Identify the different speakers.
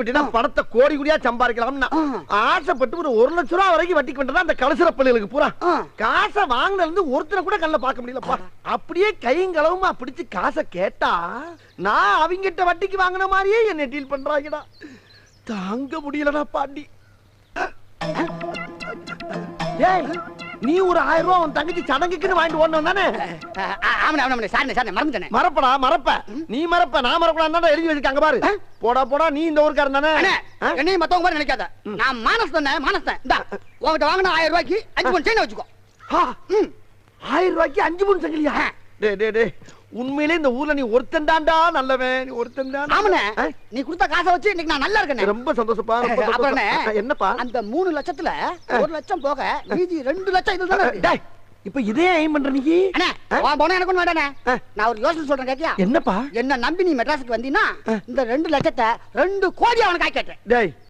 Speaker 1: பணத்தை கோடி கோடியா சம்பாதிக்கலாம்னா ஆசைப்பட்டு ஒரு 1 லட்சம் ரூபாய் வரைக்கும் வட்டிக்கு பண்றதா அந்த கலசர பள்ளிகளுக்கு பூரா காசை வாங்கினதுல இருந்து ஒருத்தரை கூட கண்ணில் பார்க்க முடியலப்பா. அப்படியே கையும் களவுமா பிடிச்சு காசை கேட்டா நான் அவங்கிட்ட வட்டிக்கு வாங்கின மாதிரியே என்ன டீல் பண்றாங்கடா. தாங்க முடியலடா பாண்டி. ஏய் நீ ஒரு 1000 ரூபாய் உன் தங்கச்சி சடங்குக்குன்னு வாங்கிட்டு ஓடணும் தானே? மறப்படா மறப்ப நீ மறப்ப நான் மறப்படா எழுதி வச்சிருக்காங்க பாரு. போடா போடா நீ இந்த ஊருக்காரன் தானே?
Speaker 2: என்னையும் மத்தவங்க மாதிரி நினைக்காத. நான் மானஸ் தானே மானஸ் தான். உங்ககிட்ட வாங்கின 1000 ரூபாய்க்கு 5 பவுன் செயின் வச்சுக்கோ.
Speaker 1: 1000 ரூபாய்க்கு 5 பவுன் சங்கிலியா? டே டே டே உண்மையிலே இந்த ஊர்ல நீ ஒருத்தன் தான்டா நல்லவன். நீ ஒருத்தன் தான்.
Speaker 2: ஆமாண்ணே நீ கொடுத்த காசை வச்சு இன்னைக்கு நான் நல்லா இருக்கேன்.
Speaker 1: ரொம்ப சந்தோஷப்பா.
Speaker 2: அப்புறம்
Speaker 1: என்னப்பா
Speaker 2: அந்த 3 லட்சத்துல 1 லட்சம் போக மீதி 2 லட்சம் இதுல தானே இருக்கு.
Speaker 1: இப்ப இதே ஏம் பண்ற நீ?
Speaker 2: அண்ணே உன் போன எனக்கு ஒண்ணு வேண்டானே. நான் ஒரு யோசனை சொல்றேன் கேட்டியா?
Speaker 1: என்னப்பா?
Speaker 2: என்ன நம்பி நீ மெட்ராஸுக்கு வந்தீனா இந்த 2 லட்சத்தை 2 கோடி அவனுக்கு ஆக்கிட்டேன்.
Speaker 1: டேய்